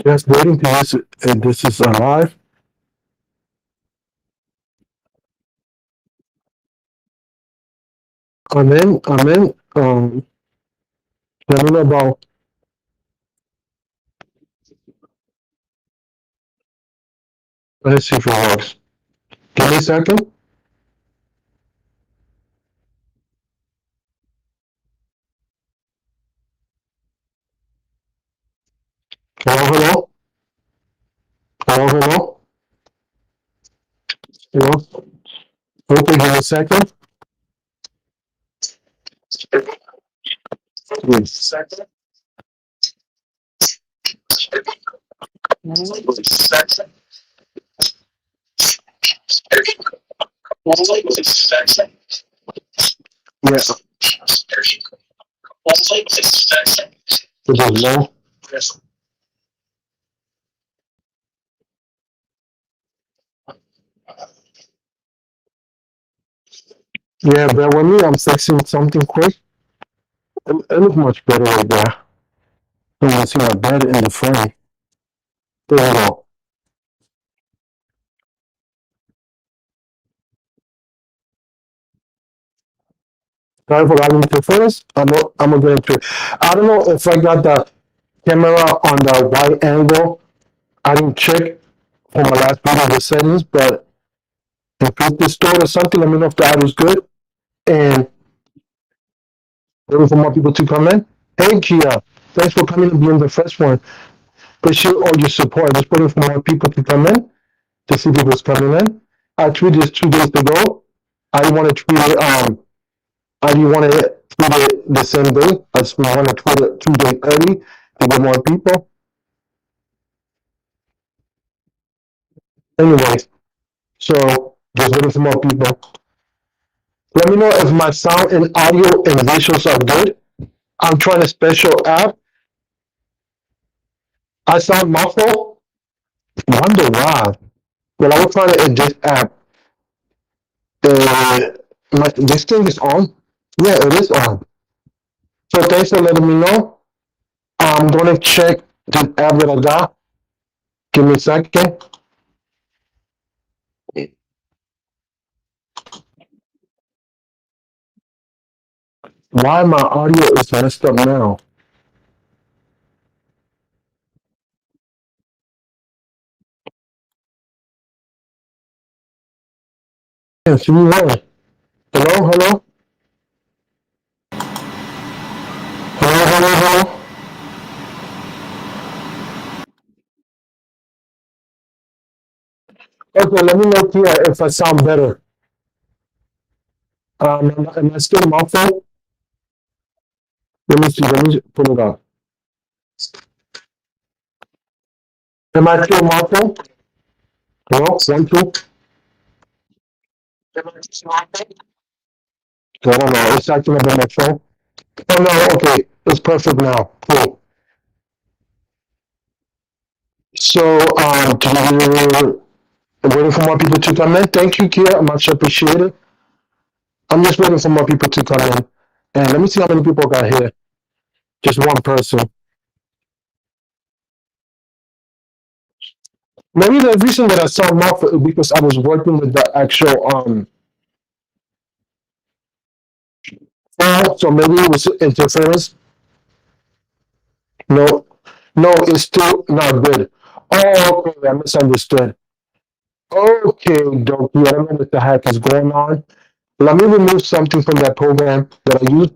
Just waiting to use it, and this is live. I'm in. Let me know about. Let's see if it works. Give me a second. Hello, hello, hello, hello, hello. Okay, give me a second. Please. Yeah, it is low. Yeah, bear with me. I'm fixing something quick. It looks much better right there. You can see my bed in the frame. There we go. Sorry for having to finish. I'm gonna get into it. I don't know if I got the camera on the wide angle. I didn't check for my last video the settings, but if it's distorted or something, let me know if the audio's good. And waiting for more people to come in. Hey Kia, thanks for coming and being the first one. Appreciate all your support. Just waiting for more people to come in to see people's coming in. I tweeted this 2 days ago. I didn't want to tweet it. I didn't want to tweet it the same day. I just want to tweet it 2 days early to get more people. Anyways, so just waiting for more people. Let me know if my sound and audio and visuals are good. I'm trying a special app. I sound muffled. Wonder why. Well, I was trying to this app. Uh, this thing is on. Yeah, it is on. So thanks for letting me know. I'm gonna check the app that I got. Give me a second. Why my audio is messed up now? Yeah, see me where? Hello, hello, hello, hello, hello. Okay, let me know here if I sound better. Am I still muffled? Let me see. Let me put it up. Am I still muffled? Hello, 1, 2. I don't know. It's acting up on my phone. Oh no, okay. It's perfect now. Cool. So, I'm waiting for more people to come in. Thank you, Kia. Much appreciated. I'm just waiting for more people to come in. And let me see how many people got here. Just one person. Maybe the reason that I saw more is because I was working with the actual phone, so maybe it was interference. No, no, it's still not good. Oh, okay, I misunderstood. Okay, dokie. I don't know what the heck is going on. Let me remove something from that program that I use.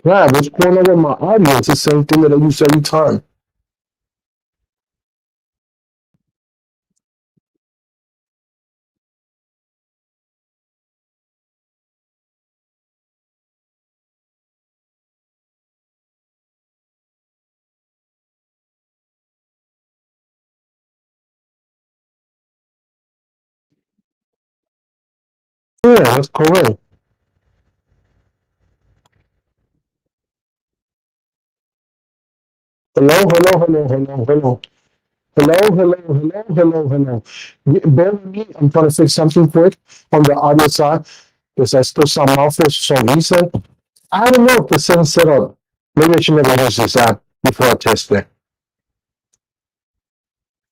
Yeah, what's going on with my audio? It's the same thing that I use every time. Yeah, that's correct. Hello, hello, hello, hello, hello. Hello, hello, hello, hello, hello. Bear with me. I'm trying to fix something quick on the audio side because I still sound muffled for some reason. I don't know if the same setup. Maybe I should never use this app. before I test it.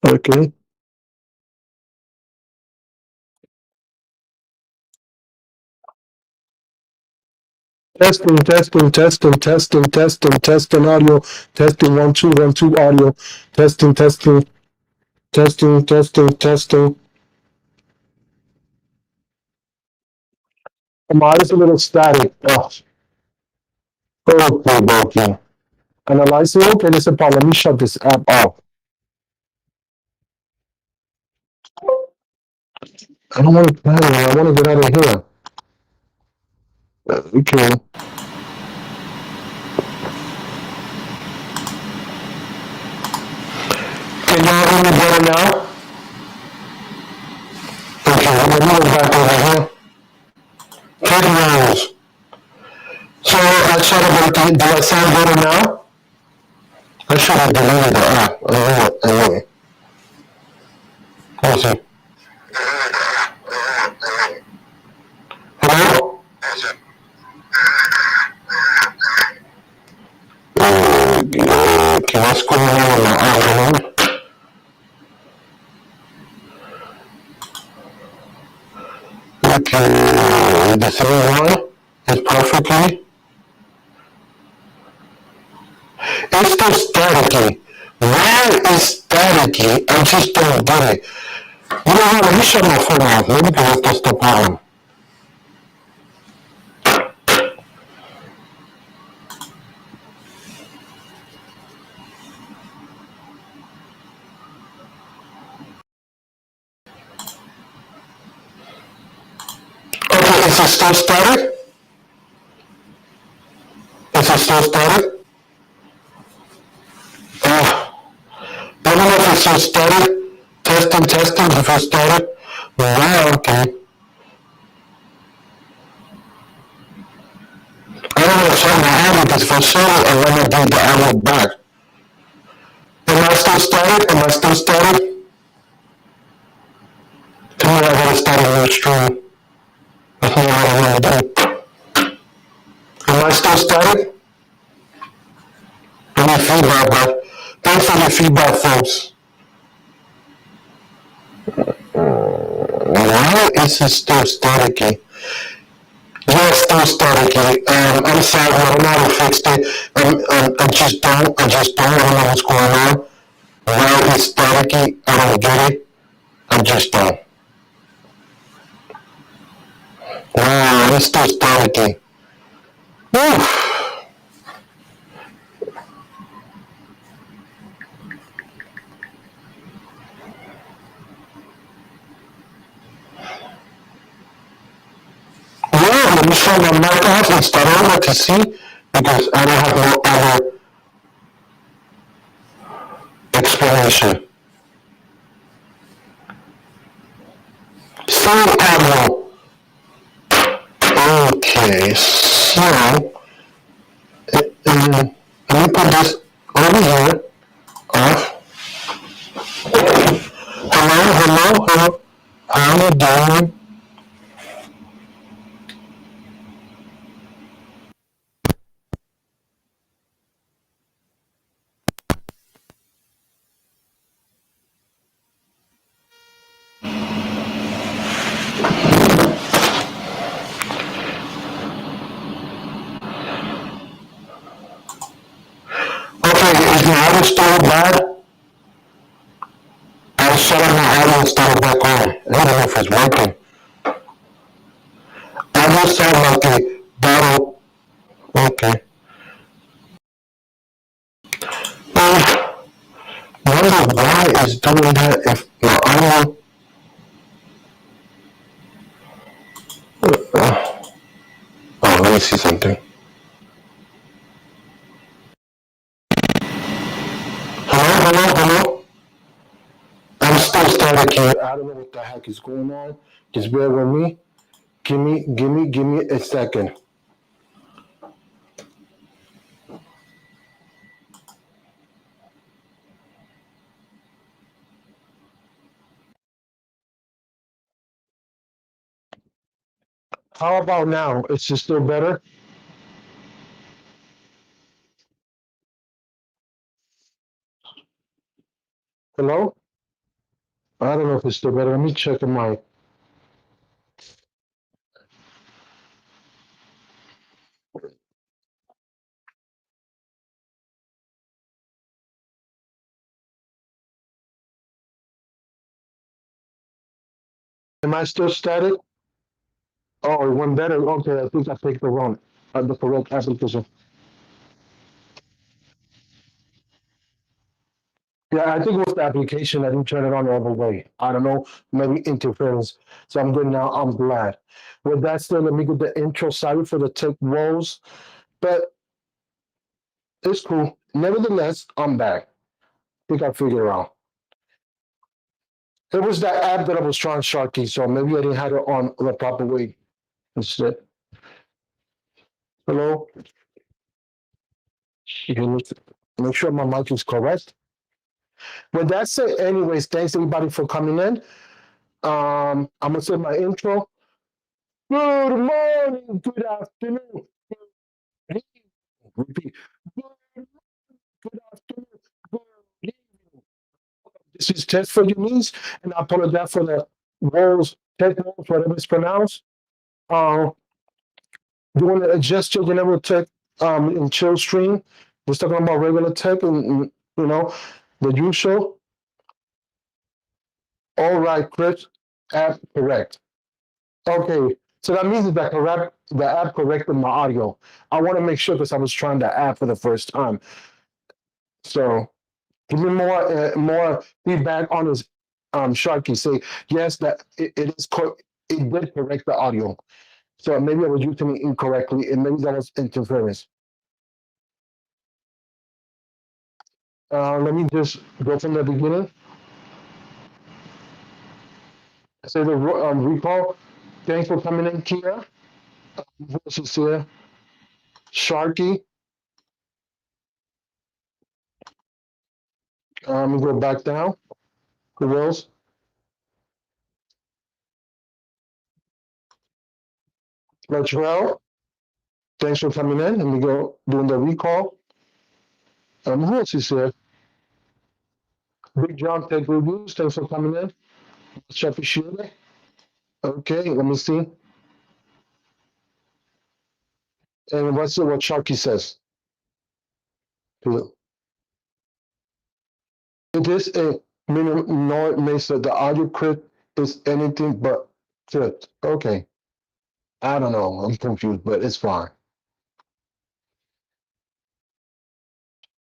Okay. Testing audio. Testing 1 2 1 2 audio. Testing. My eyes a little static. Oh, okay. Analyzing. Okay, listen, Paul, let me shut this app off. I don't want to play. I want to get out of here. Okay. Can y'all hear me better now? Okay, I'm gonna move back over here. Check rounds. So I tried to do I sound better now? I should have deleted the app. Anyway. Hold on. Hello? Okay, what's going on with my iPhone? Okay, the same one is perfectly. It's still staticky. Why is staticky? I just don't get it. You know what? Let me shut my phone off. Maybe because that's the problem. Okay, is it still static? Is it still static? I don't know if it's still static. Testing, if it's static. Wow, okay. I don't want to check my ad because if I show it, I want to do the ad back. Am I still static? Tell me I gotta start a new stream. That's not what I want to do. Am I still static? Any feedback, but thanks for your feedback, folks. Why is it still staticky? Yeah, it's still staticky. I'm sorry, I don't know how to fix it. I just don't. I don't know what's going on. Why it's staticky? I don't get it. I just don't. Wow, it's still staticky. Whew. Yeah, let me show my mic off and start over to see because I don't have no other explanation. Same audio. Okay, so let me put this over here. Off. Hello. How you doing? Okay, is the audio still bad? I shut off my audio and started back on. I don't know if it's working. I just sound like a battle. Okay. Wonder why it's doing that if my audio. Oh, let me see something. Hello. I'm still static here. I don't know what the heck is going on. Just bear with me. Give me a second. How about now? Is it still better? Hello? I don't know if it's still better. Let me check my. Am I still static? Oh, it went better. Okay, I think I picked the correct application. Yeah, I think it was the application. I didn't turn it on all the way. I don't know, maybe interference. So I'm good now. I'm glad. With that said, let me get the intro. Sorry for the tech woes, but it's cool. Nevertheless, I'm back. Think I figured it out. It was that app that I was trying Sharky, so maybe I didn't have it on the proper way instead. Hello? You can make sure my mic is correct. With that said, anyways, thanks everybody for coming in. I'm gonna say my intro. Good morning, good afternoon, good evening. Repeat. Good afternoon, good evening. This is Test for Your Needs, and I apologize for the words, tech words, whatever it's pronounced. Uh, doing a gesture whenever tech in chill stream. Just talking about regular tech and you know the usual. All right, Chris, app correct. Okay, so that means that the app corrected my audio. I want to make sure because I was trying the app for the first time. So give me more feedback on his Sharky. Say yes, that it is it did correct the audio. So maybe I was using it incorrectly, and maybe that was interference. Let me just go from the beginning. Say the recall. Thanks for coming in, Kia. This is Sharky. Go back down. Who else? Latrell. Thanks for coming in. And we go doing the recall. Who else is here? Big John Tech Reviews. Thanks for coming in. Chef Sheila. Okay, let me see. And what's what Sharky says? It is a minimum no it makes that the audio crit is anything but crit. Okay. I don't know. I'm confused, but it's fine.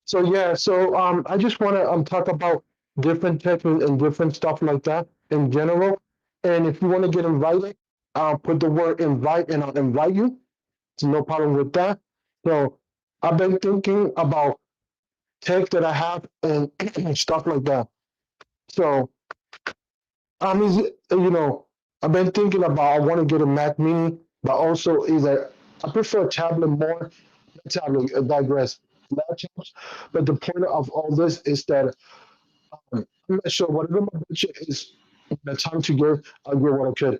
So yeah, so I just want to talk about different techniques and different stuff like that in general. And if you want to get invited, I'll put the word invite and I'll invite you. So no problem with that. So I've been thinking about tech that I have and stuff like that. So is I've been thinking about I want to get a Mac Mini, but also either I prefer a tablet more. Tablet, I digress. Laptops, but the point of all this is that I'm not sure whatever my budget is. The time to go, I'll get what I could.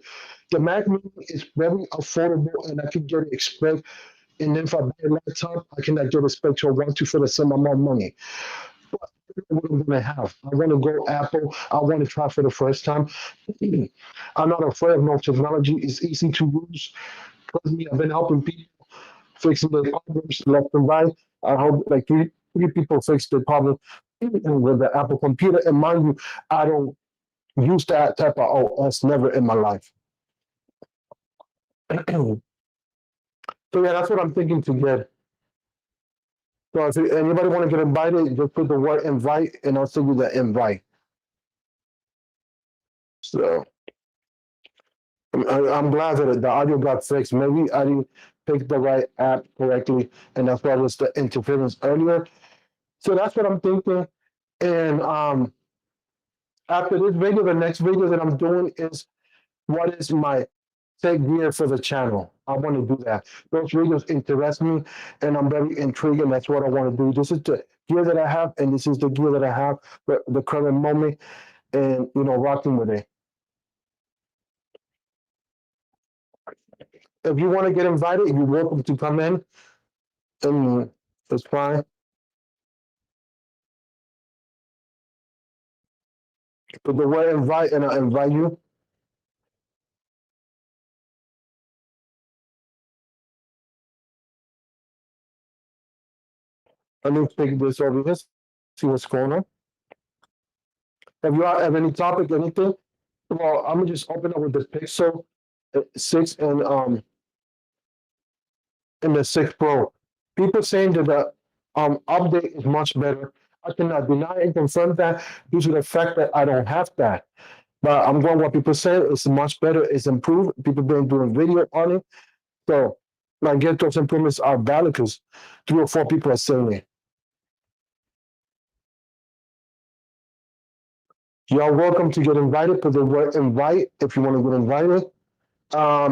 The Mac Mini is very affordable, and I can get it expect. And then if I buy a laptop, I can get a spec to one to for the same amount of money. But I don't know what I'm gonna have. I want to go Apple. I want to try for the first time. I'm not afraid of no technology. It's easy to use. Trust me, I've been helping people fixing their problems left and right. I hope like three people fixed their problem with the Apple computer. And mind you, I don't use that type of OS never in my life. So yeah, that's what I'm thinking to get. So if anybody want to get invited, just put the word invite and I'll send you the invite. So I'm glad that the audio got fixed. Maybe I didn't pick the right app correctly, and that's why was the interference earlier. So that's what I'm thinking. And after this video, the next video that I'm doing is what is my tech gear for the channel. I want to do that. Those videos interest me, and I'm very intrigued, and that's what I want to do. This is the gear that I have, and this is the gear that I have for the current moment, and rocking with it. If you want to get invited, you're welcome to come in, and it's fine. Put the word invite and I invite you. Let me take this over here, see what's going on. If you have any topic, anything, well, I'm gonna just open up with the Pixel 6 and the 6 Pro. People saying that the update is much better. I cannot deny and confirm that due to the fact that I don't have that. But I'm going what people say. It's much better. It's improved. People been doing video on it. So I get those improvements are valid because 3 or 4 people are saying it. You're welcome to get invited. Put the word invite if you want to get invited.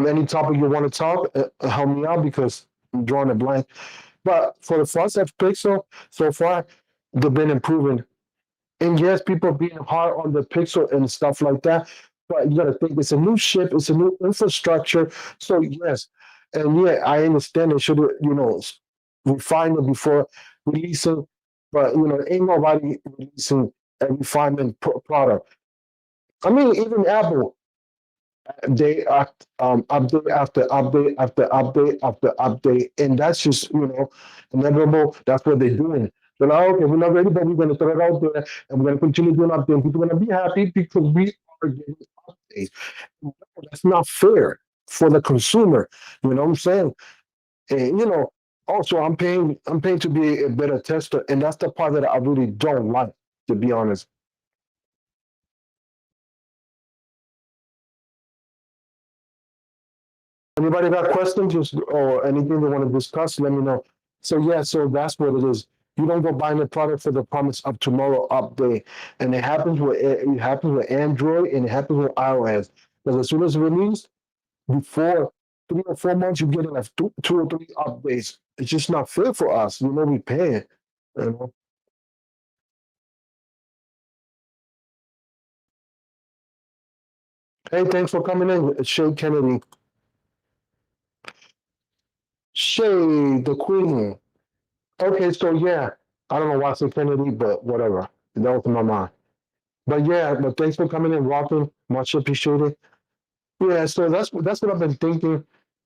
Any topic you want to talk, help me out because I'm drawing a blank. But for the first F Pixel, so far, they've been improving. And yes, people being hard on the Pixel and stuff like that. But you got to think it's a new ship, it's a new infrastructure. So yes, and yeah, I understand they should refine it before releasing. But ain't nobody releasing a refinement product. I mean, even Apple, they update after update after update after update, and that's just inevitable. That's what they're doing. They're like, okay, we're not ready, but we're going to throw it out there, and we're going to continue doing updates. People are going to be happy because we are getting updates. No, that's not fair for the consumer. You know what I'm saying? And also I'm paying to be a better tester, and that's the part that I really don't like, to be honest. Anybody got questions or anything they want to discuss? Let me know. So yeah, so that's what it is. You don't go buying a product for the promise of tomorrow update, and it happens with Android and it happens with iOS. Because as soon as it's released, before 3 or 4 months, you get like two or three updates. It's just not fair for us. We pay. You know? Hey, thanks for coming in, Shay Kennedy. Shay, the Queen. Okay, so yeah, I don't know why I said Kennedy, but whatever. That was in my mind. But yeah, but thanks for coming in, rocking. Much appreciated. Yeah, so that's what I've been thinking,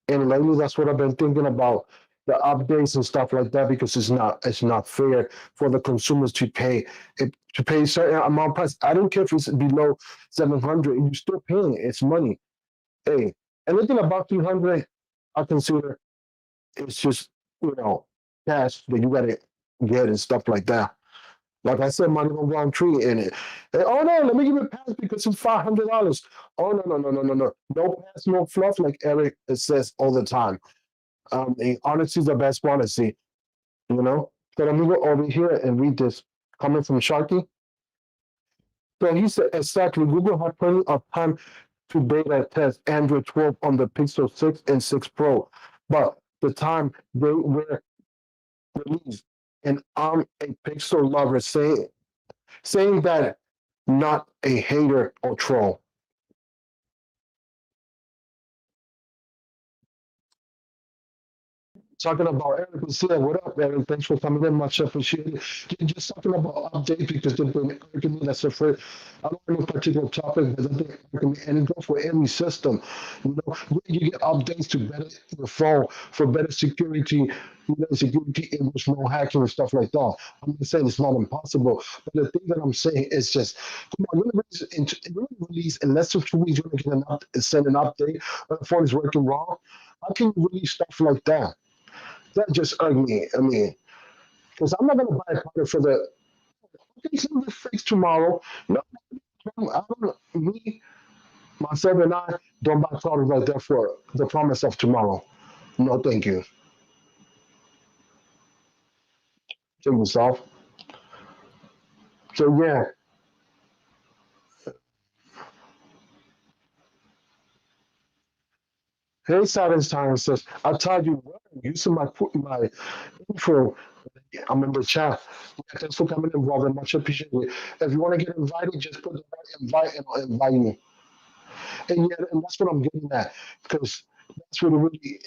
and lately that's what I've been thinking about the updates and stuff like that because it's not fair for the consumers to pay a certain amount of price. I don't care if it's below 700, you're still paying. It's money. Hey, anything above 300, I consider it's just cash that you gotta get and stuff like that. Like I said, money don't grow on tree in it. And, oh no, let me give it a pass because it's $500. Oh no, no, no, no, no, no. No pass, no fluff, like Eric says all the time. Honesty is the best policy, you know? So let me go over here and read this coming from Sharky. So he said exactly Google had plenty of time to beta test Android 12 on the Pixel 6 and 6 Pro. But the time they were released, and I'm a Pixel lover saying that, not a hater or troll. Talking about Eric was here. What up, Eric? Thanks for coming in. Much appreciated. Just talking about updates because they've been arguing that's a first. I don't know any particular topic, but I think and it goes for every system. You get updates to better your phone for better security, security, English, no hacking and stuff like that. I'm not saying it's not impossible, but the thing that I'm saying is just, come on, you release in less than 2 weeks, you're going to send an update, the phone is working wrong. How can you release stuff like that? That just irked me. I mean, because I'm not going to buy a product for the. Okay, so the fix tomorrow. No, I don't. Me, myself, and I don't buy products like that for the promise of tomorrow. No, thank you. Simple stuff. So yeah. Hey, Silence Time says, I told you what, using my intro. I'm in the chat. Yeah, thanks for coming in, brother. Much appreciated. If you want to get invited, just put the word invite and I'll invite you. And yeah, and that's what I'm getting at because that's what it really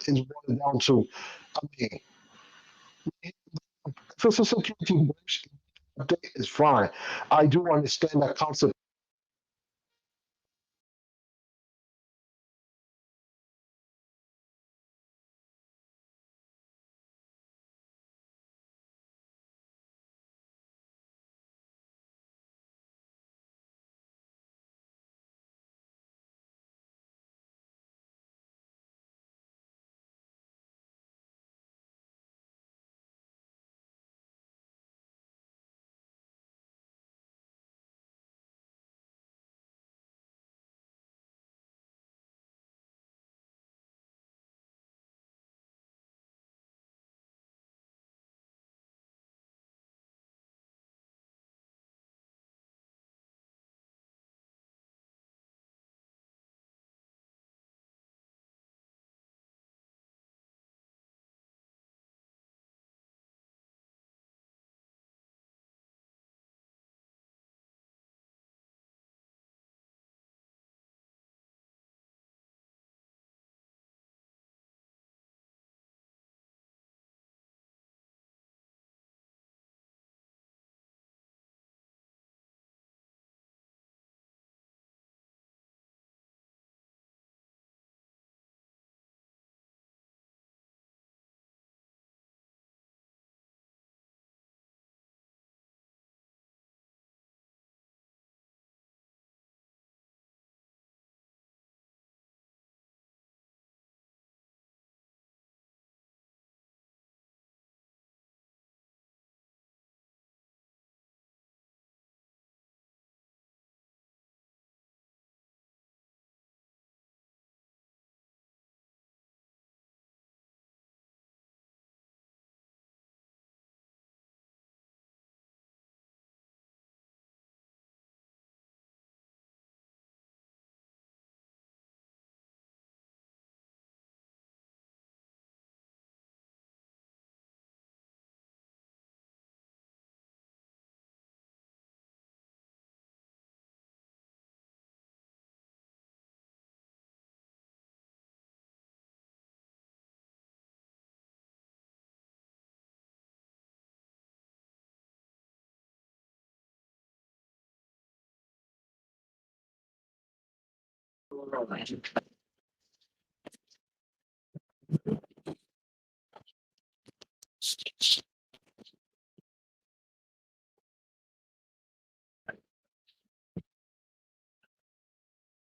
is boiled down to. I mean, social security is fine. I do understand that concept.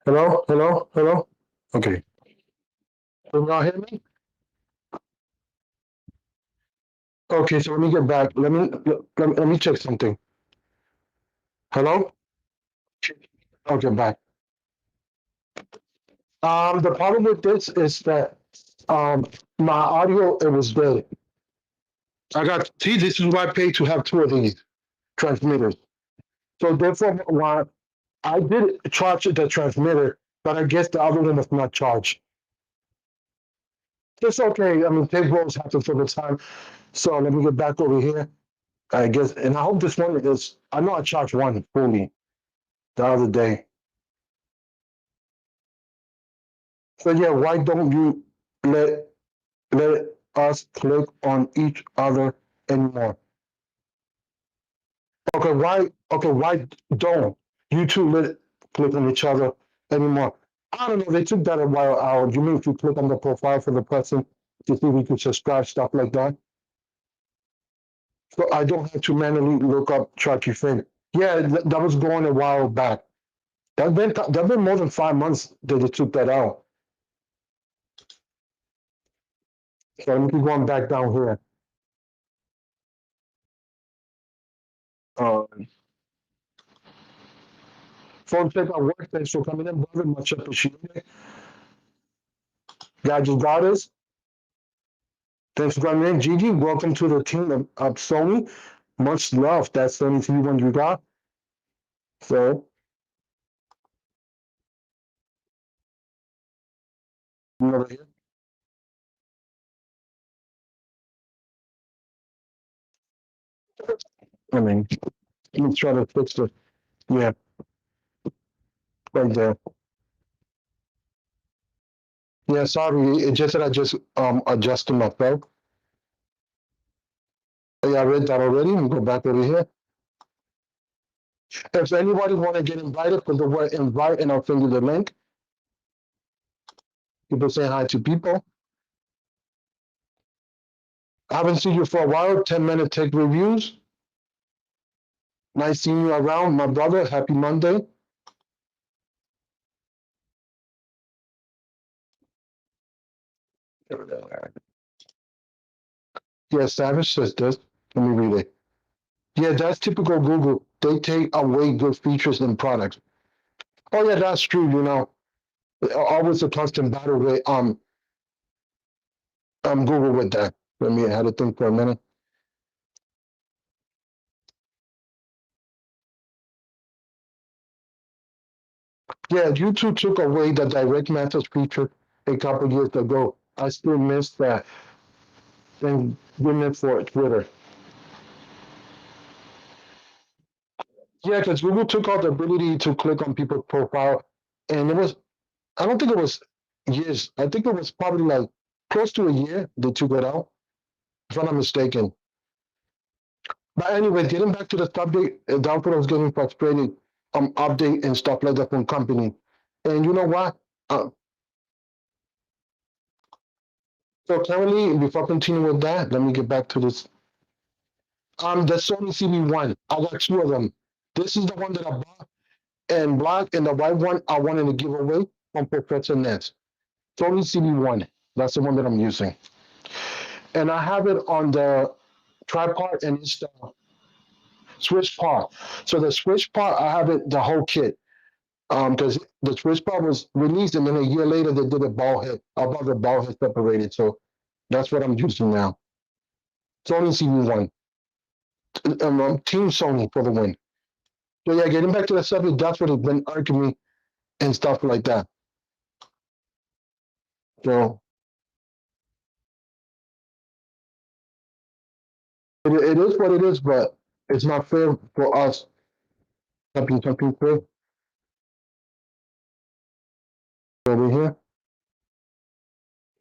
Hello, hello, hello. Okay. Can y'all hear me? Okay, so let me get back. Let me check something. Hello? Okay, back. The problem with this is that um my audio it was dead. I got see this is why I paid to have two of these transmitters. So therefore why I did charge the transmitter, but I guess the other one was not charged. It's okay. I mean, take rolls happen for the time. So let me get back over here. I guess, and I hope this one is. I know I charged one fully the other day. So yeah, why don't you let let us click on each other anymore? Okay, why? Okay, why don't you two let click on each other anymore? I don't know. They took that a while out. You mean if you click on the profile for the person to see if we could subscribe stuff like that? So I don't have to manually look up Chucky Finn. Yeah, that was going a while back. That been more than 5 months that they took that out. So let me keep going back down here. Uh, Phone check at work. Thanks for coming in, brother. Much appreciated. Gadget Goddess. Thanks for coming in. Gigi, welcome to the team of Sony. Much love. That's the only TV one you got. So, over here. I mean, let me try to fix it. Yeah, right there. Yeah, sorry. It just that I just adjusted myself. Yeah, I read that already. Let me go back over here. If anybody want to get invited, put the word invite and I'll send you the link. People say hi to people. I haven't seen you for a while. 10-minute tech reviews. Nice seeing you around, my brother. Happy Monday. Yeah, Savage says this. Let me read it. Yeah, that's typical Google. They take away good features in products. Oh yeah, that's true. Always a constant battle with Google with that. Let me have to think for a minute. Yeah, YouTube took away the direct message feature a couple years ago. I still miss that. Thank goodness for Twitter. Yeah, because Google took out the ability to click on people's profile, and I don't think it was years. I think it was probably like close to a year they took it out, if I'm not mistaken. But anyway, getting back to the subject, that's what I was getting frustrated, update and stuff like that from company. And you know what? Uh, so currently, before I continue with that, let me get back to this. The Sony CB1, I got two of them. This is the one that I bought and black, and the white one I wanted to give away from Professor Nets. Sony CB1, that's the one that I'm using. And I have it on the tripod and it's the switch part. So the switch part, I have it the whole kit. Because the switch part was released and then a year later they did a ball head above the ball head separated. So that's what I'm using now. Sony CB1. Team Sony for the win. So yeah, getting back to the subject, that's what has been irking me and stuff like that. So it is what it is, but it's not fair for us. Something fair over here.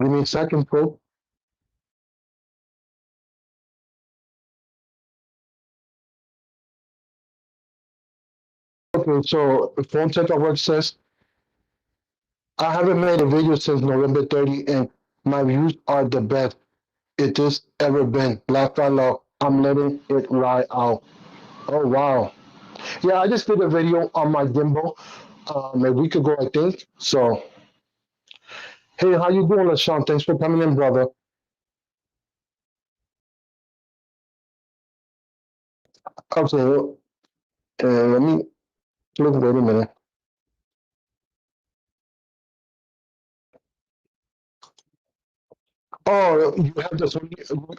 Give me a second, folks. Okay, so phone tech at work says I haven't made a video since November 30, and my views are the best it has ever been. Black fellow, I'm letting it ride out. Oh wow. Yeah, I just did a video on my gimbal a week ago, I think. So, hey, how you doing, LaShawn? Thanks for coming in, brother. Okay, let me look. Wait a minute. Oh, you have the Sony.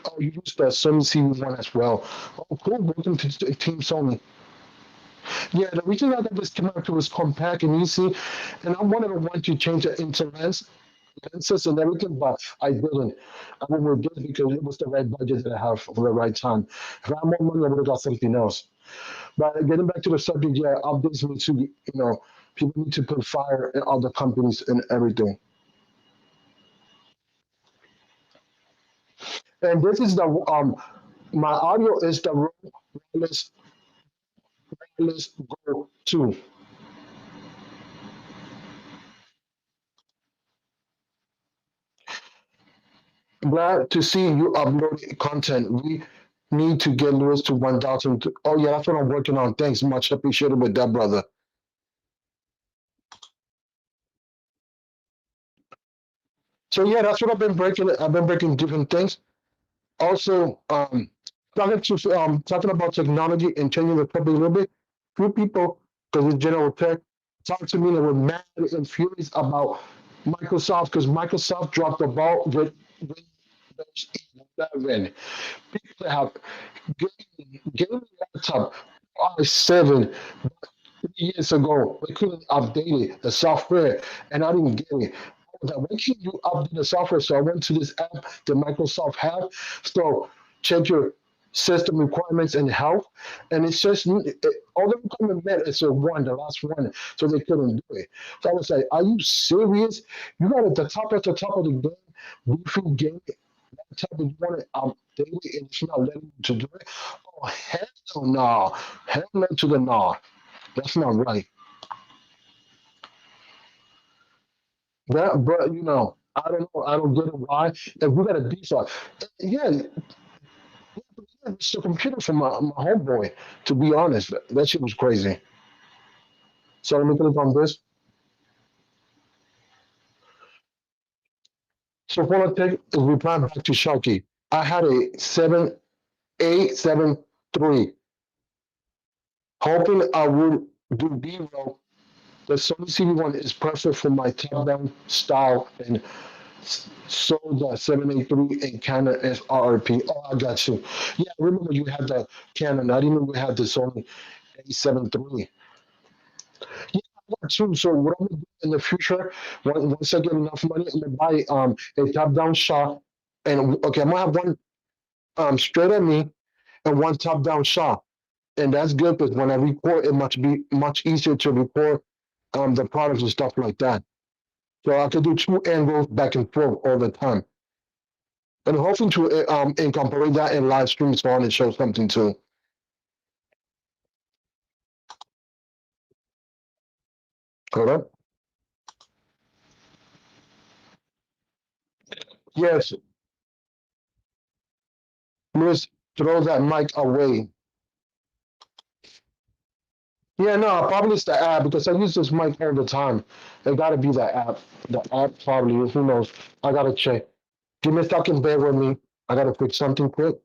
Oh, you use the Sony CV1 as well. Oh, cool. Welcome to Team Sony. Yeah, the reason I got this camera was compact and easy, and I wanted to want to change it into lenses and everything, but I didn't. I went with this because it was the right budget that I have for the right time. If I had more money, I would have got something else. But getting back to the subject, yeah, updates need to, people need to put fire in other companies and everything. And this is the my audio is the Rode Wireless Go 2. Glad to see you upload content. We need to get Lewis to 1,000. Oh, yeah, that's what I'm working on. Thanks. Much appreciated with that, brother. So, yeah, that's what I've been breaking. I've been breaking different things. Also, talking about technology and changing the topic a little bit. Few people, because it's general tech, talked to me that were mad and furious about Microsoft because Microsoft dropped the ball with Windows 11. People that have gaming laptop i7 3 years ago. We couldn't update it, the software, and I didn't get it. I was like, when can you update the software? So I went to this app that Microsoft have. So check your system requirements and health, and it's just all the requirement met is a one, the last one, so they couldn't do it. So I was like, "Are you serious? You got at the top of the game, beefy game laptop, and you want to update it, and it's not letting you to do it? Oh hell no, hell no to the no. That's not right." That, but I don't know. I don't get it why. If we got a default, yeah, it's the computer from my homeboy. To be honest, that shit was crazy. So let me click on this. So what I take is reply back to Sharky. I had a 7873, hoping I would do B-roll. The Sony CV1 is perfect for my top-down style and sold the 783 and Canon SRP. Oh, I got you. Yeah, I remember you had the Canon. I didn't know you had the Sony A73. Yeah, I got two. So what I'm gonna do in the future, once I get enough money, I'm gonna buy a top-down shot. And okay, I'm gonna have one straight at me and one top-down shot. And that's good because when I record, it must be much easier to record the products and stuff like that. So I could do two angles back and forth all the time. And hoping to incorporate that in live streams so on and show something too. Correct? Yes. Miss, throw that mic away. Yeah, no, probably it's the app because I use this mic all the time. It gotta be the app. The app probably, who knows? I gotta check. Give me a second, bear with me. I gotta fix something quick.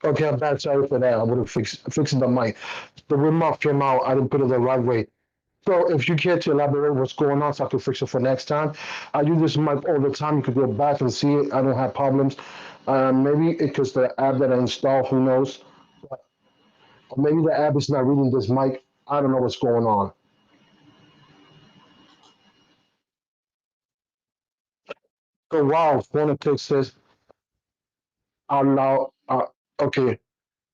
Okay, I'm bad. Sorry for that. I would have fixing the mic. The remark came out. I didn't put it the right way. So if you care to elaborate what's going on so I can fix it for next time, I use this mic all the time. You could go back and see it. I don't have problems. Maybe it's because the app that I installed, who knows? Or maybe the app is not reading this mic. I don't know what's going on. So wow, Phonetics says allow. Okay,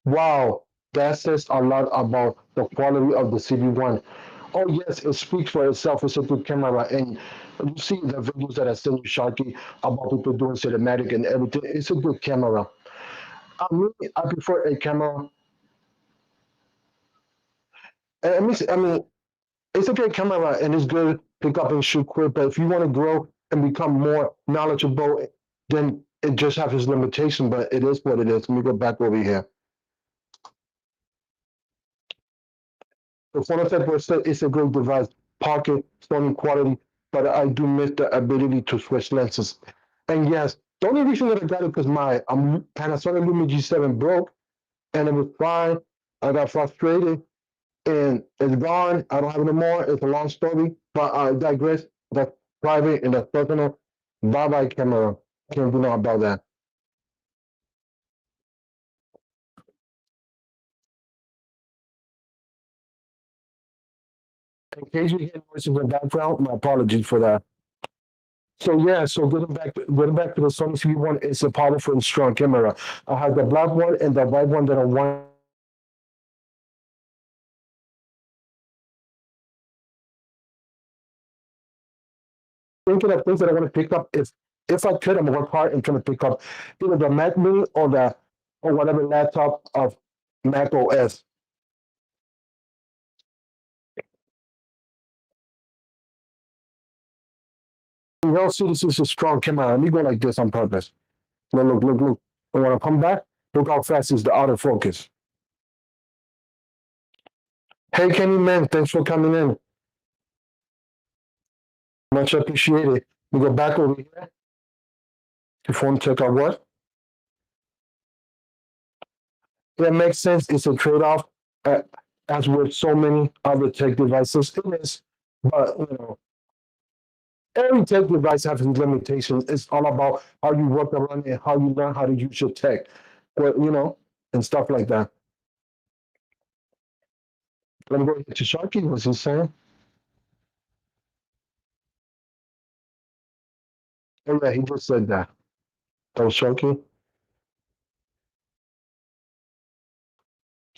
wow, that says a lot about the quality of the CB1. Oh yes, it speaks for itself. It's a good camera, and you see the videos that I sent you, Sharky, about people doing cinematic and everything. It's a good camera. I prefer a camera. I mean, it's a great camera and it's good pick up and shoot quick. But if you want to grow and become more knowledgeable, then it just has its limitation. But it is what it is. Let me go back over here. The Phonoset was it's a great device, pocket, stunning quality, but I do miss the ability to switch lenses. And yes, the only reason that I got it because my Panasonic Lumia G7 broke and it was fine. I got frustrated and it's gone. I don't have it anymore. It's a long story, but I digress. That's private and that's personal. Bye bye, camera. Can't do nothing about that. In case you hear noises in the background, my apologies for that. So yeah, so getting back to the Sony CV1, it's a powerful and strong camera. I have the black one and the white one that I want. Thinking of things that I want to pick up. If I could, I'm gonna work hard and trying to pick up either the Mac Mini or whatever laptop of Mac OS. You know, see, this is a strong camera. Let me go like this on purpose. Look. And when I come back, look how fast is the autofocus. Hey, Kenny, man, thanks for coming in. Much appreciated. We go back over here. If you want to check out what? That makes sense. It's a trade-off, uh, as with so many other tech devices. It is, but every tech device has its limitations. It's all about how you work around it, how you learn how to use your tech, well, and stuff like that. Let me go to Sharky. What's he saying? Oh yeah, he just said that. That was Sharky.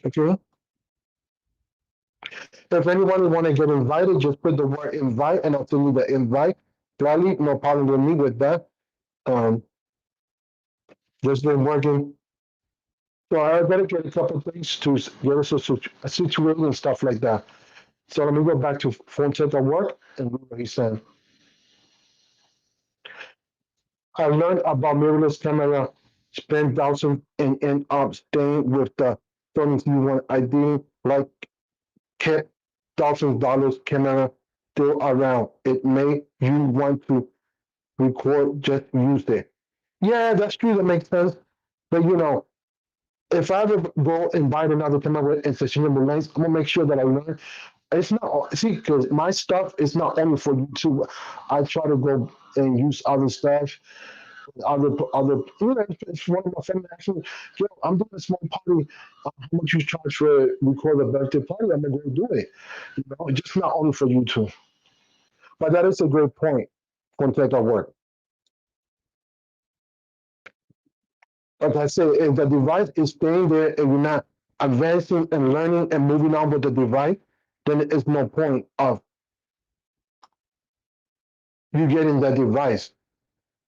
Okay. If anyone want to get invited, just put the word invite, and I'll send you the invite. Gladly, no problem with me with that. Um, just been working. So I better get a couple of things to get us situated and stuff like that. So let me go back to phone center work and read what he said. I learned about mirrorless camera, spent thousands and end up staying with the Sony C1. I didn't like kept $1,000 camera still around. It made you want to record, just use it. Yeah, that's true. That makes sense. But if I ever go and buy another camera and sustainable lens, I'm gonna make sure that I learn. It's not see because my stuff is not only for YouTube. I try to go and use other stuff, other. It's one of my friends actually. I'm doing a small party. How much you charge for record a birthday party? I'm gonna go do it. It's just not only for YouTube. But that is a great point. For take our work. Like I say, if the device is staying there and you're not advancing and learning and moving on with the device, then it's no point of you getting that device.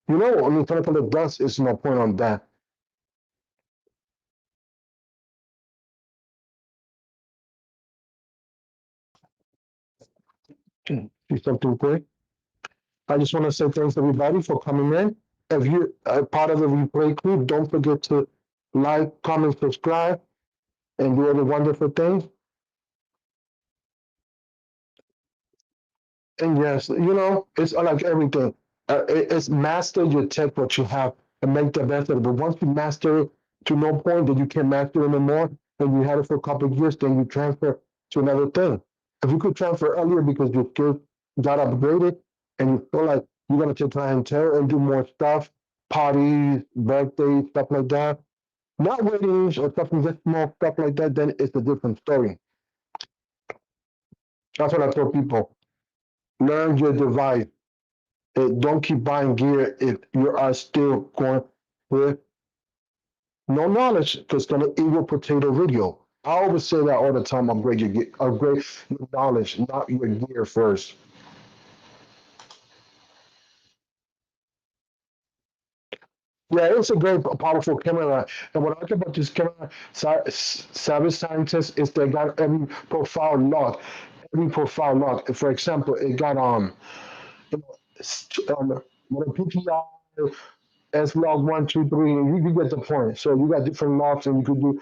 I mean, talking about the dust is no point on that. See something quick. I just want to say thanks everybody for coming in. If you are part of the replay crew, don't forget to like, comment, subscribe, and do all the wonderful things. And yes, it's like everything. It's master your tech, what you have, and make the best of it. But once you master it to no point that you can't master it anymore, and you had it for a couple of years, then you transfer to another thing. If you could transfer earlier because your skills got upgraded and you feel like you're gonna take clientele and do more stuff, parties, birthdays, stuff like that, not weddings or something just small stuff like that, then it's a different story. That's what I tell people. Learn your device. Don't keep buying gear if you are still going with no knowledge, because it's gonna equal potato video. I always say that all the time. Upgrade your knowledge, not your gear first. Yeah, it's a great, powerful camera. And what I like about this camera, Savage Scientist, is they got every profile locked. Every profile locked. For example, it got you know, with a PPI, S log 1, 2, 3, and you get the point. So you got different logs, and you could do,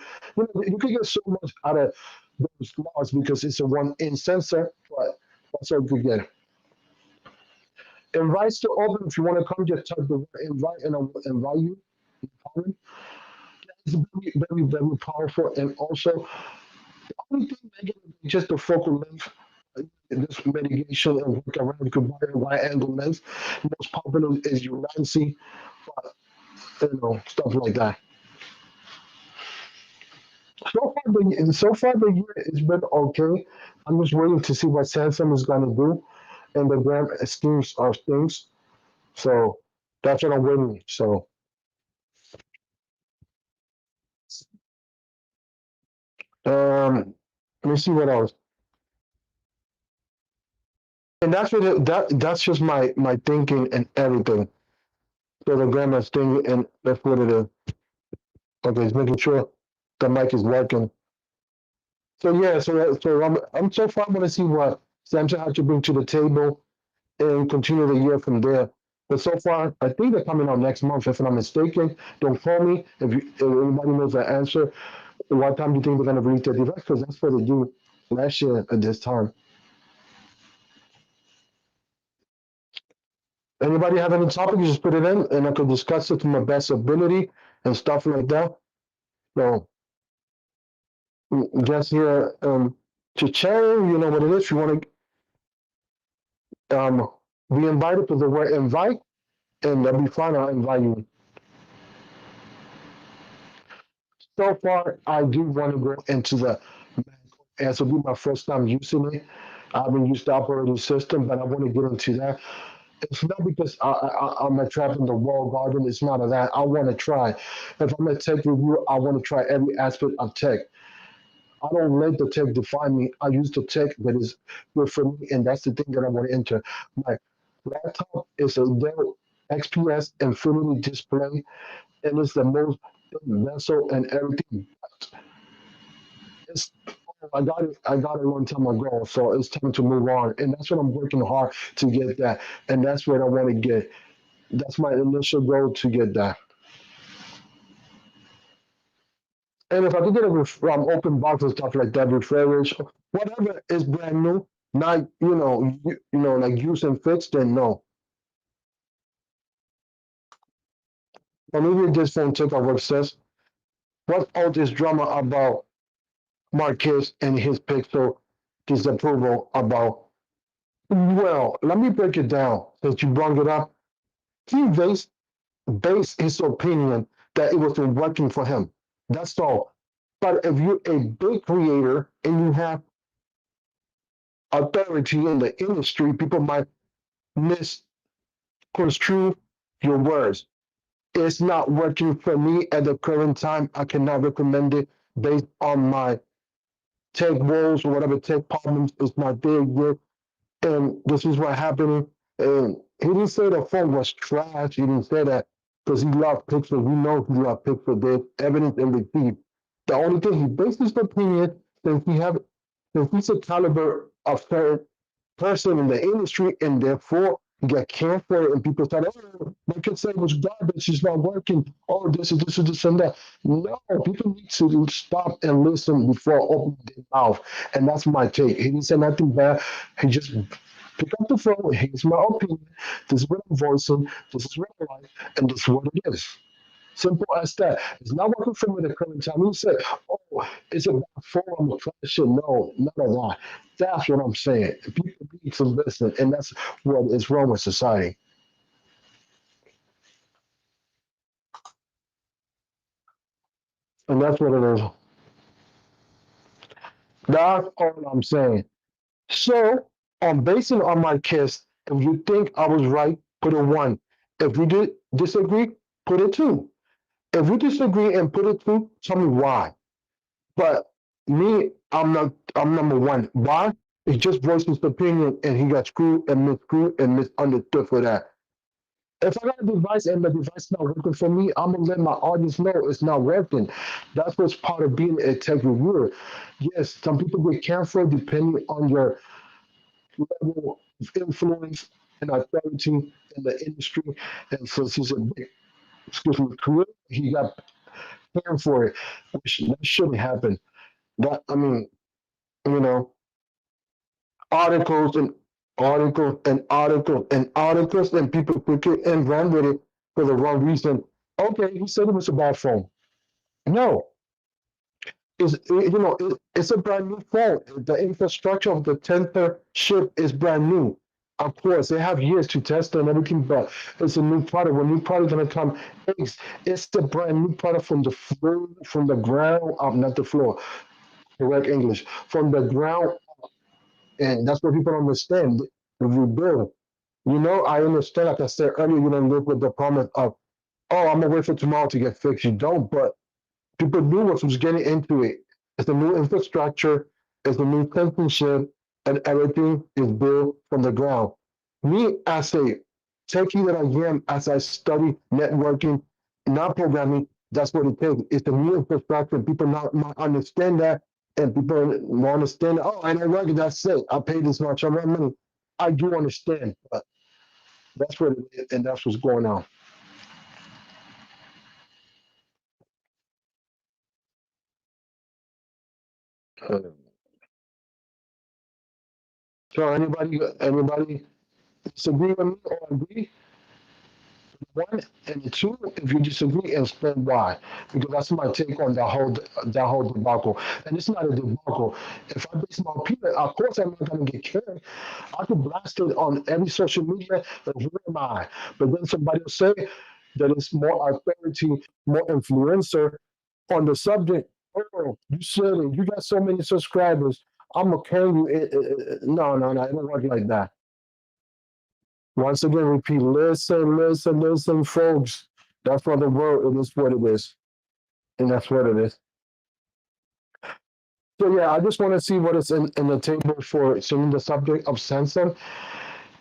you could get so much out of those logs because it's a 1 inch sensor. But that's all you could get. Invites to open. If you want to come, just type the word invite, and I'll invite you. It's very, very powerful. And also, the only thing negative is just the focal length. This mitigation and work around you could buy a wide angle lens. Most popular is your Lancy, but stuff like that. So far the year has been okay. I'm just waiting to see what Samsung is gonna do, and the grand schemes are things. So that's what I'm waiting. So um, let me see what else. And that's just my thinking and everything. So the grandma's thing, and that's what it is. Okay, it's making sure the mic is working. So yeah, so I'm so far going to see what Samsung has to bring to the table and continue the year from there. But so far, I think they're coming out next month, if I'm not mistaken. Don't call me if anybody knows the answer. What time do you think they're going to release the device? Because that's what they do last year at this time. Anybody have any topic? You just put it in, and I could discuss it to my best ability and stuff like that. So just here to chat. You know what it is. You want to be invited to the word invite, and that'll be fine. I'll invite you. So far, I do want to go into the Mac, as it'll be my first time using it. I haven't used the operating system, but I want to get into that. It's not because I'm a trap in the wall garden. It's not of that. I want to try. If I'm a tech reviewer, I want to try every aspect of tech. I don't let the tech define me. I use the tech that is good for me, and that's the thing that I want to enter. My laptop is a Dell XPS Infinity display, and it's the most vessel and everything. It's I got it a long time ago, so it's time to move on, and that's what I'm working hard to get that, and that's what I want to get. That's my initial goal to get that. And if I could get a open box and stuff like that, refrigeration, whatever is brand new, not like use and fix, then no. Or maybe this phone take over says, what all this drama about Marquez and his Pixel disapproval about? Well, let me break it down since you brought it up. He based his opinion that it wasn't working for him. That's all. But if you're a big creator and you have authority in the industry, people might misconstrue your words. It's not working for me at the current time. I cannot recommend it based on my tech woes or whatever tech problems is not there yet. And this is what happened. And he didn't say the phone was trash. He didn't say that because he loved Pixel. We know he loved Pixel. There's evidence and receipt. The only thing he based his opinion, since he's a caliber of certain person in the industry, and therefore get canceled, and people start, oh, my consent was garbage, it's not working, oh, this and that. No, people need to stop and listen before opening their mouth. And that's my take. He didn't say nothing bad. He just pick up the phone. Here's my opinion. This is what I'm voicing. This is what I like, and this is what it is. Simple as that. It's not working for me at the current time. He said, oh, it's about form of shit. No, none of that. That's what I'm saying. People need to listen, and that's what is wrong with society. And that's what it is. That's all I'm saying. So I'm basing on my kiss. If you think I was right, put a one. If you disagree, put a two. If you disagree and put a two, tell me why. But me, I'm not. I'm number one. Why? He just voiced his opinion, and he got screwed and misunderstood for that. If I got a device and the device not working for me, I'm gonna let my audience know it's not working. That's what's part of being a tech reviewer. Yes, some people get canceled depending on your level of influence and authority in the industry. And since he's a big, excuse me, career, he got banned for it, which that shouldn't happen. That I mean, you know, articles and articles and articles and articles, and people took it and ran with it for the wrong reason. Okay, he said it was a bad phone. No, it's a brand new phone. The infrastructure of the Tenter chip is brand new. Of course, they have years to test and everything, but it's a new product. When new product gonna come, it's a brand new product from the floor, from the ground up, not the floor. Correct English. From the ground, and that's what people don't understand. If you build, I understand. Like I said earlier, you don't live with the promise of, oh, I'm gonna wait for tomorrow to get fixed. You don't, but people knew what was getting into it. It's a new infrastructure, it's a new championship, and everything is built from the ground. Me, as a techie that I am, as I study networking, not programming, that's what it takes. It's the new infrastructure. People not understand that, and people don't understand. Oh, I know work. That's it. I pay this much. I want money. I do understand, but that's what it is, and that's what's going on. Uh, So anybody disagree with me or agree? One and two, if you disagree, and explain why. Because that's my take on that whole debacle. And it's not a debacle. If I base my opinion, of course I'm not gonna get killed. I could blast it on every social media, but who am I? But then somebody will say that it's more authority, more influencer on the subject. Oh, you said it. You got so many subscribers. I'm gonna kill you. No, no, no. It don't work like that. Once again, repeat, listen, listen, listen, folks. That's what the world, it is what it is. And that's what it is. So yeah, I just want to see what is in the table for seeing the subject of Samsung.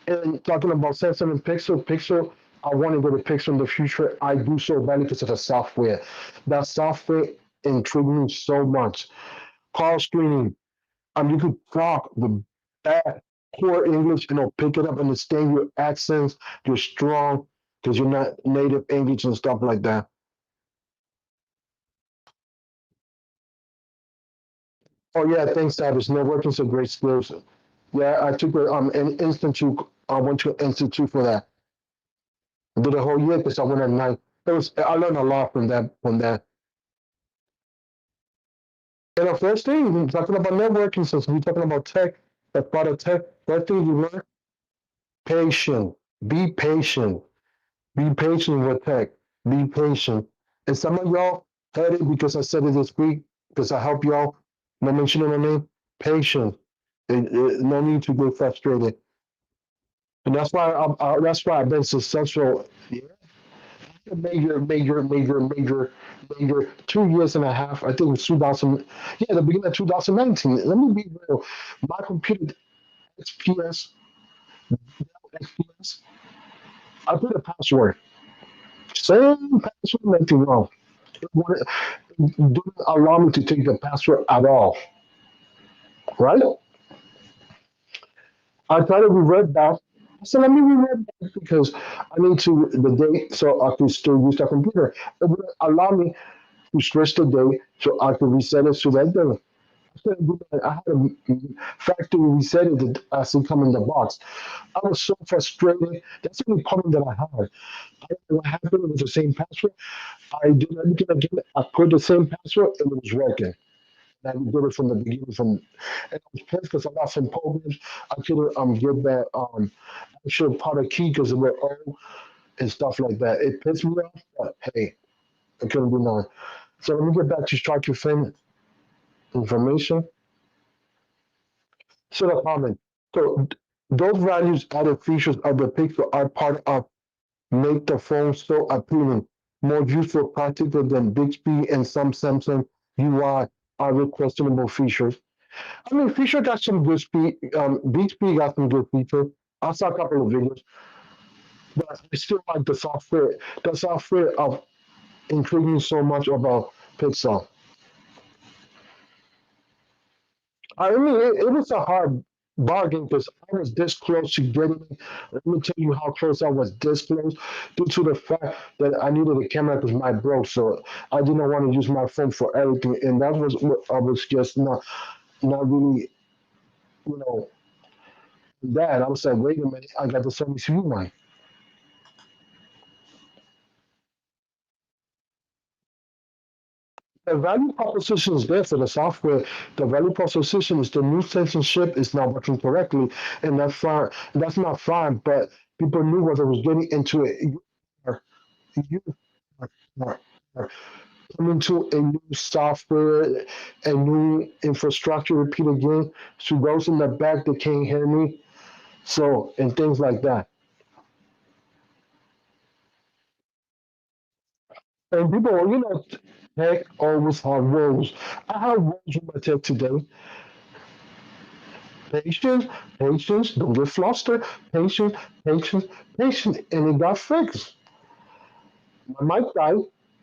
And talking about Samsung and Pixel, I want to go to Pixel in the future. I do so badly because of the software. That software intrigued me so much. Call screening. You could talk with bad, poor English and it'll pick it up, understand your accents, you're strong because you're not native English and stuff like that. Oh yeah, thanks, Savage. Networking's a great skills. Yeah, I took an institute. I went to an institute for that. I did a whole year because I went at night. I learned a lot from that. And the first thing we're talking about networking, since we're talking about tech, that's part of tech. First thing you learn, patient. Be patient. Be patient with tech. Be patient. And some of y'all heard it because I said it this week because I help y'all. Not mentioning my name. Patient. No need to get frustrated. And that's why I've been successful. Yeah, major 2 years and a half. I think it was 2000. Yeah, the beginning of 2019. Let me be real. My computer XPS, XPS. I put a password. Same password, nothing wrong. It didn't allow me to take the password at all. Right? I tried to revert back. I said, let me revert back because I need to the date so I can still use the computer. It would allow me to switch the date so I could reset it to that day. I had a factory reset it that as it come in the box. I was so frustrated. That's the only problem that I had. I don't know what happened with the same password. I did everything again. I put the same password and it was working. And I did it from the beginning. From and I was pissed because I got some programs I couldn't get that actual product key because it was old and stuff like that. It pissed me off, but hey, I couldn't do nothing. So let me get back to Strike Your Fin information. So the comment. So those values added features of the pixel are part of make the phone so appealing, more useful, practical than Bixby and some Samsung UI other questionable features. I mean, feature got some good speed. Bixby got some good features. I saw a couple of videos, but I still like the software. The software of intriguing so much about Pixel. I mean, it was a hard bargain because I was this close to getting it. Let me tell you how close I was this close due to the fact that I needed a camera because my broke. So I didn't want to use my phone for everything. And that was what I was just not really, you know, that. I was like, wait a minute, I got the Sony CV1. The value proposition is there for the software. The value proposition is the new censorship is not working correctly, and that's fine. That's not fine, but people knew what they was getting into it. You are coming to a new software, a new infrastructure. Repeat again to those in the back that can't hear me. So and things like that. And people, tech always have roles. I have roles with my tech today. Patience, patience, don't get flustered. Patience, patience, patience, and it got fixed. My mic died.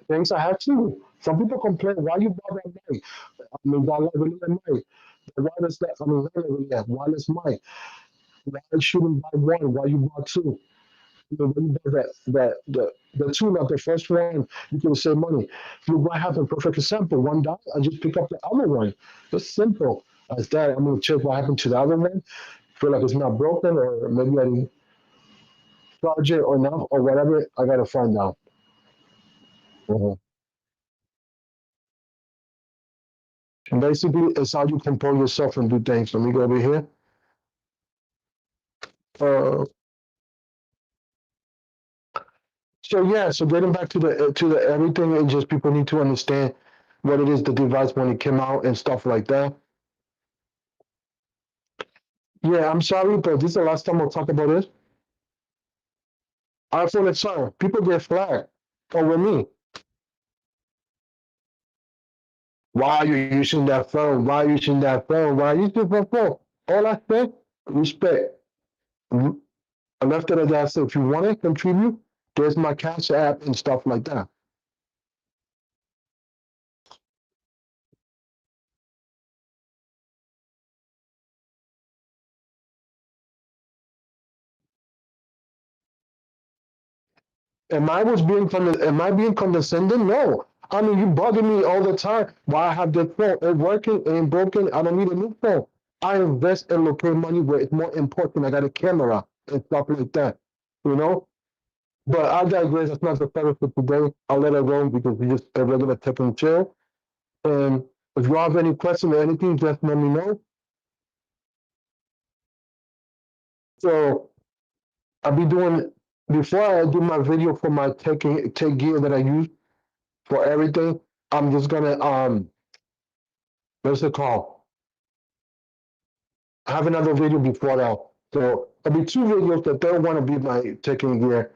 Things I had to. Some people complain, why you bought that mic? I mean, that lavalier mic. The wireless, I mean, not lavalier, wireless mic. Why shouldn't buy one? Why you bought two? When you buy the two, not the first one, you can save money. Look what happened. Perfect example. $1, I just pick up the other one. It's simple as that. I'm gonna check what happened to the other one. Feel like it's not broken, or maybe I didn't charge it or not, or whatever. I gotta find out. Mhm. And basically, it's how you compose yourself and do things. Let me go over here. Uh, so yeah, so getting back to the everything, it just people need to understand what it is the device when it came out and stuff like that. Yeah, I'm sorry, but this is the last time we'll talk about this. iPhone and son, people get flagged over me. Why are you using that phone? Why are you using that phone? Why are you using that phone? All I say, respect. Mhm. And after that, I said, if you want to contribute, there's my cash app and stuff like that. Am I being condescending? No. I mean, you bugging me all the time. Why I have this phone? It's working, it ain't broken. I don't need a new phone. I invest and locate money where it's more important. I got a camera and stuff like that. You know? But I digress. That's not the topic for today. I'll let it go because we just a regular tech and chill. And if you have any questions or anything, just let me know. So I'll be doing before I do my video for my tech gear that I use for everything. I'm just gonna what's it called? I have another video before that. So there'll be two videos. The third one will be my taking gear.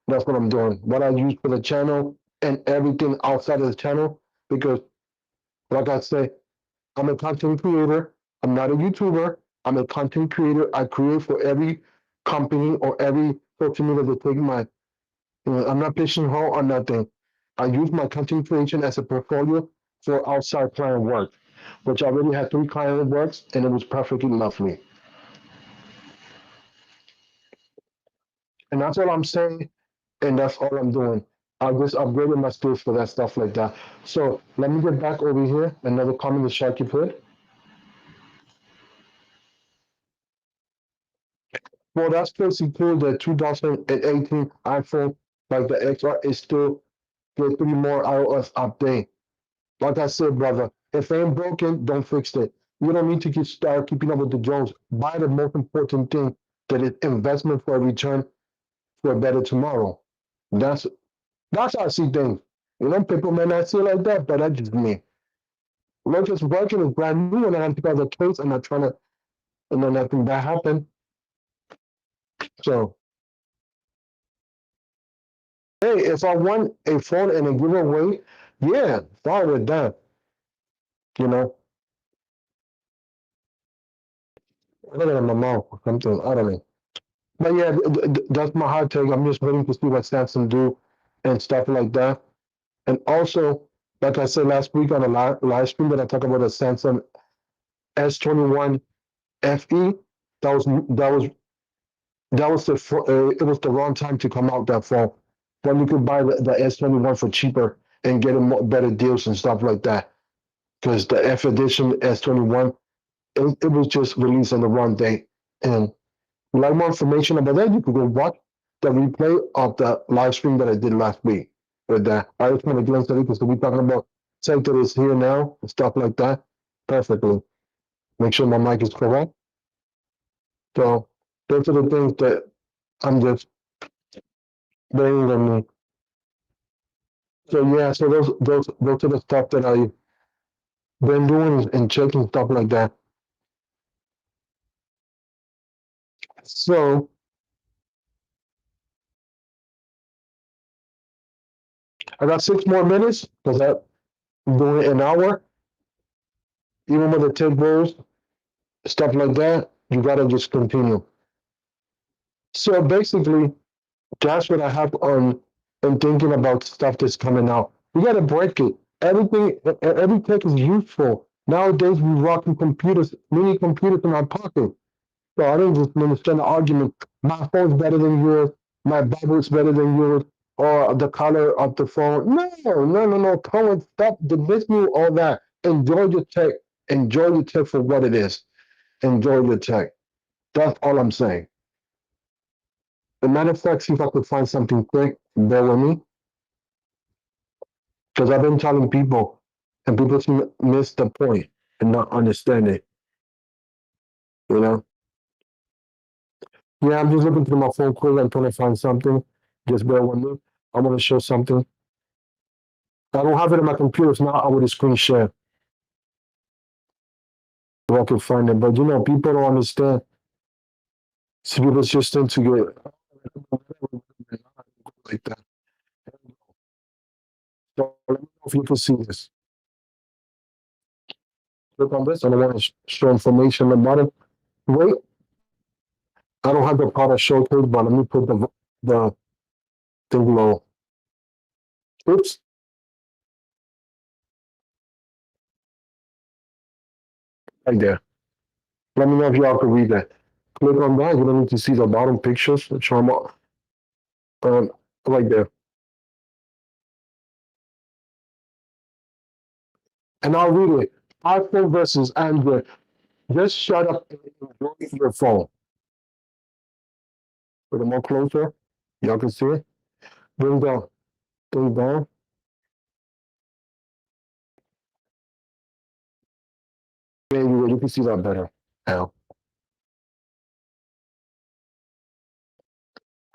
That's what I'm doing. What I use for the channel and everything outside of the channel. Because like I say, I'm a content creator. I'm not a YouTuber. I'm a content creator. I create for every company or every social media that take my I'm not pigeonholed or nothing. I use my content creation as a portfolio for outside client work, which I already had 3 client works and it was perfectly lovely. And that's all I'm saying, and that's all I'm doing. I just upgraded my skills for that stuff like that. So let me get back over here. Another comment that Sharky put. Well, that's pretty cool. The 2018 iPhone, like the XR, is still get 3 more iOS update. Like I said, brother, If it ain't broken, don't fix it. You don't need to start keeping up with the Jones. Buy the most important thing, that is investment for a return for a better tomorrow. That's that's how I see things. You know, people may not see it like that, but that's just me. Look, it's working, it's brand new, and I have to go the case. I'm not trying to, and then nothing bad happened. So, hey, if I want a phone and a giveaway, yeah, fine with that. You know, I got it in my mouth or something. I don't know. But yeah, that's my hot take. I'm just waiting to see what Samsung do and stuff like that. And also, like I said last week on a live stream, that I talked about a Samsung S21 FE. That was that was it was the wrong time to come out that phone. When you could buy the S21 for cheaper and get better deals and stuff like that. Because the F edition S21, it was just released on the wrong date. And if you like more information about that, you can go watch the replay of the live stream that I did last week. With that, I just want to glance at it because we're talking about tech that is here now and stuff like that perfectly. Make sure my mic is correct. So those are the things that I'm just bringing on me. So yeah, so those are the stuff that I've been doing and checking stuff like that. So I got 6 more minutes because I'm doing an hour. Even with the tech bros, stuff like that, you gotta just continue. So basically, that's what I have on and thinking about stuff that's coming out. We gotta break it. Every tech is useful. Nowadays, we rocking computers, mini computers in our pocket. So I don't just understand the argument. My phone's better than yours. My Bible's better than yours. Or the color of the phone. No. Come on, stop. Dismiss me all that. Enjoy your tech. Enjoy your tech for what it is. Enjoy your tech. That's all I'm saying. As a matter of fact, see if I could find something quick. Bear with me. Because I've been telling people, and people miss the point and not understand it. You know? Yeah, I'm just looking through my phone quick. I'm trying to find something. Just bear with me. I want to show something. I don't have it in my computer, so now I would screen share if I can find it. But you know, people don't understand. So people just tend to get like that. So let me know if you can see this. Click on this. I don't want to show information about it. Wait, I don't have the product showcase, but let me put the thing below. Oops. Right there. Let me know if y'all can read that. Click on that. You don't need to see the bottom pictures. Show them all. Right there. And I'll read it. iPhone versus Android. Just shut up and enjoy your phone. Put it more closer. Y'all can see it. Bring down. Bring down. There you go. You can see that better now.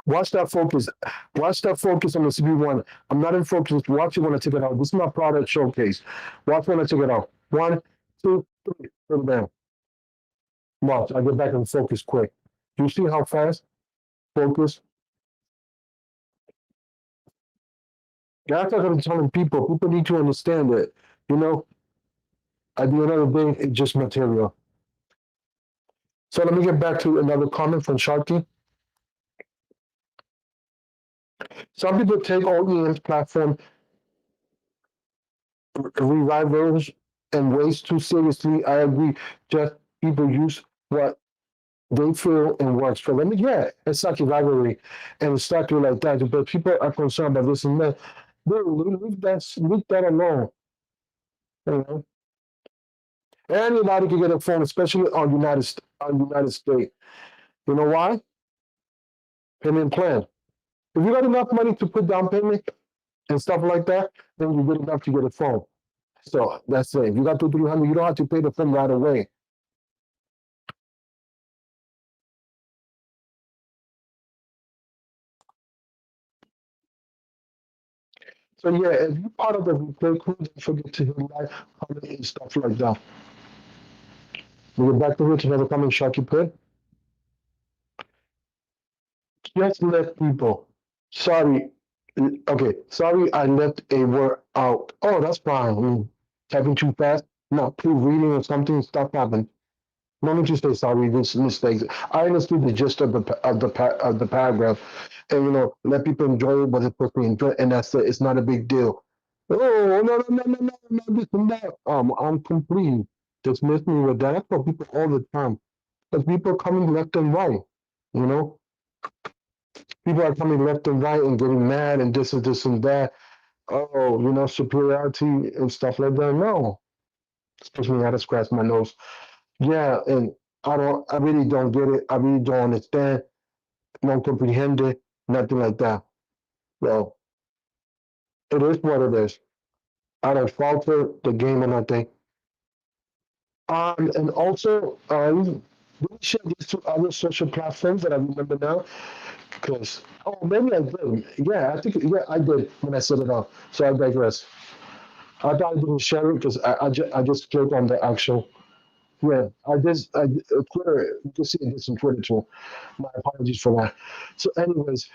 Watch that focus. Watch that focus on the CB1. I'm not in focus. Watch it when I take it out. This is my product showcase. Watch when I take it out. 1, 2, 3. Put it down. Watch. I get back in focus quick. Do you see how fast? Focus. That's what I'm telling people. People need to understand that, you know, at the end of the day, it's just material. So let me get back to another comment from Sharky. Some people take OEM's platform revivals and ways too seriously. I agree. Just people use what they feel and works for them. Yeah, it's like a rivalry and it's like that. But people are concerned about this and that. Leave that alone. You know? Anybody can get a phone, especially on United States. You know why? Payment plan. If you got enough money to put down payment and stuff like that, then you get enough to get a phone. So that's it. If you got two, 300, you don't have to pay the phone right away. So yeah, if you're part of the replay crew, don't forget to hit like, comment, and stuff like that. We get back to it, another comment, Sharky Pit. Just let people. Sorry. Okay. Sorry, I left a word out. Oh, that's fine. Typing too fast. No, keep reading or something. Stuff happened. No need to say sorry. This mistakes. I understood the gist of the paragraph, and let people enjoy what they're supposed to enjoy, and that's it. It's not a big deal. Oh no no no no no no this and that. I'm complete. Dismiss me with that. I tell people all the time. Because people are coming left and right. You know, people are coming left and right and getting mad and this and that. Oh, superiority and stuff like that. No, especially when I had to scratch my nose. Yeah, and I really don't get it. I really don't understand. Don't comprehend it. Nothing like that. Well, it is what it is. I don't falter the game or nothing. And also, we share these two other social platforms that I remember now. Because, oh, maybe I did. Yeah, I think, yeah, I did when I set it up. So I digress. I thought I didn't share it because I just clicked on the actual. Yeah, Twitter, you can see this on Twitter too. My apologies for that. So, anyways,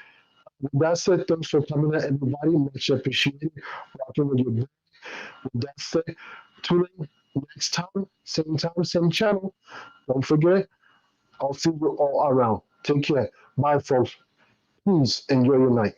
that's it. Thanks for coming in, everybody. Much appreciated. Rocking with your boy. With that said, tune in next time, same channel. Don't forget, I'll see you all around. Take care. Bye, folks. Please enjoy your night.